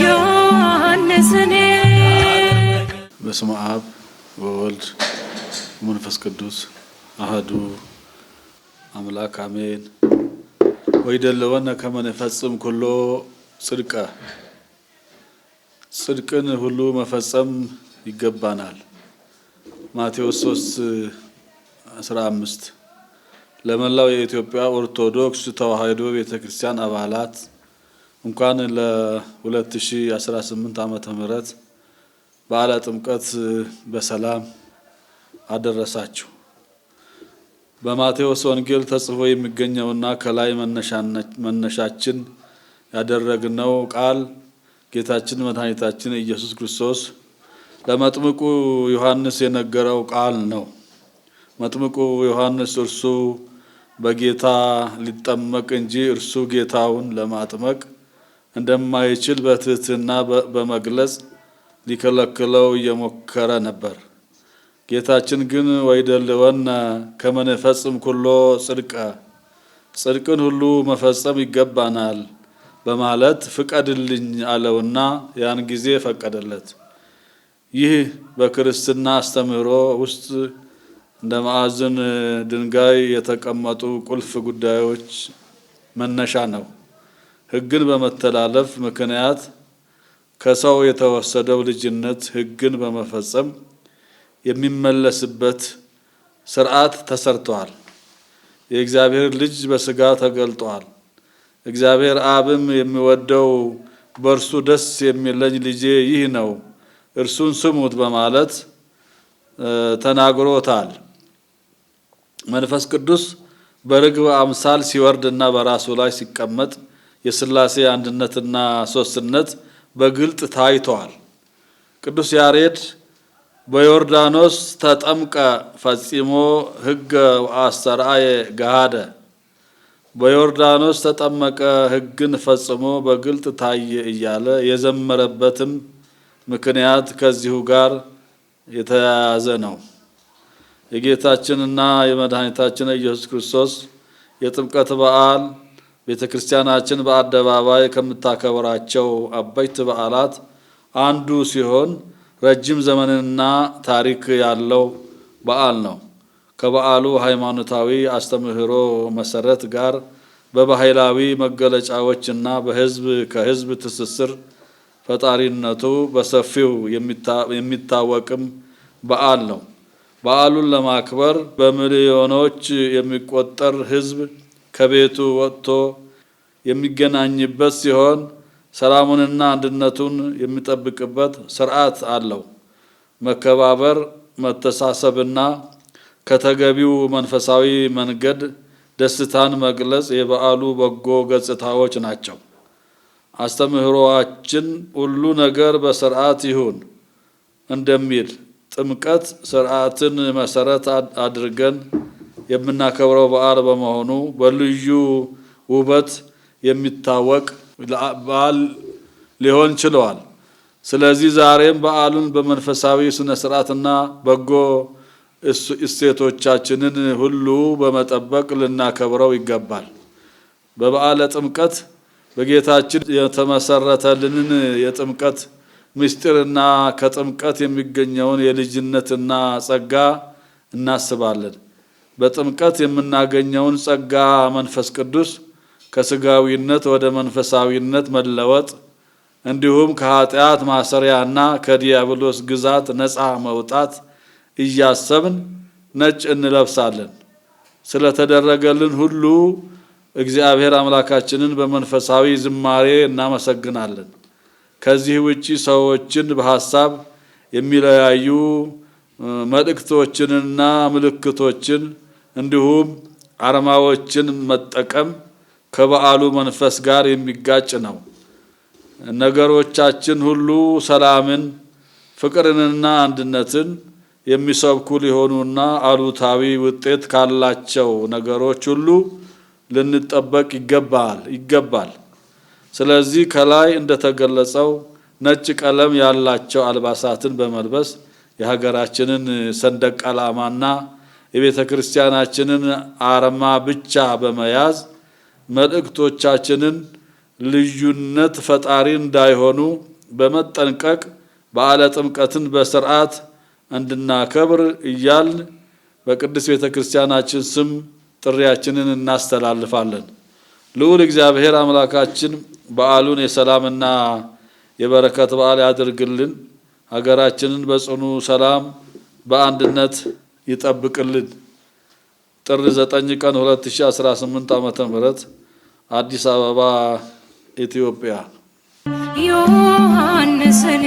ዮሐንስኔ በስመ አብ ወወልድ ወመንፈስ ቅዱስ አሐዱ አምላክ አሜን። ወይደለወነ ከመ ንፈጽም ኩሎ ጽድቀ ጽድቅን ሁሉ መፈጸም ይገባናል። ማቴዎስ 3:15 ለመላው የኢትዮጵያ ኦርቶዶክስ ተዋሕዶ ቤተክርስቲያን አባላት እንኳን ለ2018 ዓመተ ምህረት በዓለ ጥምቀት በሰላም አደረሳችሁ። በማቴዎስ ወንጌል ተጽፎ የሚገኘውና ከላይ መነሻችን ያደረግነው ቃል ጌታችን መድኃኒታችን ኢየሱስ ክርስቶስ ለመጥምቁ ዮሐንስ የነገረው ቃል ነው። መጥምቁ ዮሐንስ እርሱ በጌታ ሊጠመቅ እንጂ እርሱ ጌታውን ለማጥመቅ እንደማይችል በትህትና በመግለጽ ሊከለክለው እየሞከረ ነበር። ጌታችን ግን ወይደለወነ ከመ ንፈጽም ኩሎ ጽድቀ ጽድቅን ሁሉ መፈጸም ይገባናል በማለት ፍቀድልኝ አለውና ያን ጊዜ ፈቀደለት። ይህ በክርስትና አስተምህሮ ውስጥ እንደ ማዕዘን ድንጋይ የተቀመጡ ቁልፍ ጉዳዮች መነሻ ነው። ሕግን በመተላለፍ ምክንያት ከሰው የተወሰደው ልጅነት ሕግን በመፈጸም የሚመለስበት ሥርዓት ተሰርቷል። የእግዚአብሔር ልጅ በሥጋ ተገልጧል። እግዚአብሔር አብም የሚወደው በእርሱ ደስ የሚለኝ ልጄ ይህ ነው፣ እርሱን ስሙት በማለት ተናግሮታል። መንፈስ ቅዱስ በርግብ አምሳል ሲወርድና በራሱ ላይ ሲቀመጥ የሥላሴ አንድነትና ሦስትነት በግልጥ ታይቷል። ቅዱስ ያሬድ በዮርዳኖስ ተጠምቀ ፈጽሞ ሕገ ወአስተርአየ ገሃደ በዮርዳኖስ ተጠመቀ ሕግን ፈጽሞ በግልጥ ታየ እያለ የዘመረበትም ምክንያት ከዚሁ ጋር የተያያዘ ነው። የጌታችንና የመድኃኒታችን ኢየሱስ ክርስቶስ የጥምቀት በዓል ቤተክርስቲያናችን በአደባባይ ከምታከብራቸው አበይት በዓላት አንዱ ሲሆን ረጅም ዘመንና ታሪክ ያለው በዓል ነው። ከበዓሉ ሃይማኖታዊ አስተምህሮ መሰረት ጋር በባህላዊ መገለጫዎችና በሕዝብ ከሕዝብ ትስስር ፈጣሪነቱ በሰፊው የሚታወቅም በዓል ነው። በዓሉን ለማክበር በሚሊዮኖች የሚቆጠር ሕዝብ ከቤቱ ወጥቶ የሚገናኝበት ሲሆን ሰላሙንና አንድነቱን የሚጠብቅበት ሥርዓት አለው። መከባበር፣ መተሳሰብና ከተገቢው መንፈሳዊ መንገድ ደስታን መግለጽ የበዓሉ በጎ ገጽታዎች ናቸው። አስተምህሮአችን ሁሉ ነገር በሥርዓት ይሁን እንደሚል ጥምቀት ሥርዓትን መሰረት አድርገን የምናከብረው በዓል በመሆኑ በልዩ ውበት የሚታወቅ በዓል ሊሆን ችሏል። ስለዚህ ዛሬም በዓሉን በመንፈሳዊ ስነ ስርዓትና በጎ እሴቶቻችንን ሁሉ በመጠበቅ ልናከብረው ይገባል። በበዓለ ጥምቀት በጌታችን የተመሰረተልንን የጥምቀት ምስጢርና ከጥምቀት የሚገኘውን የልጅነትና ጸጋ እናስባለን። በጥምቀት የምናገኘውን ጸጋ መንፈስ ቅዱስ ከስጋዊነት ወደ መንፈሳዊነት መለወጥ እንዲሁም ከኃጢአት ማሰሪያና ከዲያብሎስ ግዛት ነፃ መውጣት እያሰብን ነጭ እንለብሳለን። ስለተደረገልን ሁሉ እግዚአብሔር አምላካችንን በመንፈሳዊ ዝማሬ እናመሰግናለን። ከዚህ ውጪ ሰዎችን በሐሳብ የሚለያዩ መልእክቶችንና ምልክቶችን እንዲሁም አርማዎችን መጠቀም ከበዓሉ መንፈስ ጋር የሚጋጭ ነው። ነገሮቻችን ሁሉ ሰላምን፣ ፍቅርንና አንድነትን የሚሰብኩ ሊሆኑና አሉታዊ ውጤት ካላቸው ነገሮች ሁሉ ልንጠበቅ ይገባል። ስለዚህ ከላይ እንደተገለጸው ነጭ ቀለም ያላቸው አልባሳትን በመልበስ የሀገራችንን ሰንደቅ ዓላማና የቤተ ክርስቲያናችንን አርማ ብቻ በመያዝ መልእክቶቻችንን ልዩነት ፈጣሪ እንዳይሆኑ በመጠንቀቅ በዓለ ጥምቀትን በስርዓት እንድናከብር እያል በቅድስት ቤተክርስቲያናችን ስም ጥሪያችንን እናስተላልፋለን። ልዑል እግዚአብሔር አምላካችን በዓሉን የሰላምና የበረከት በዓል ያድርግልን። ሀገራችንን በጽኑ ሰላም በአንድነት ይጠብቅልን። ጥር 9 ቀን 2018 ዓ.ም አዲስ አበባ ኢትዮጵያ። ዮሐንስኔ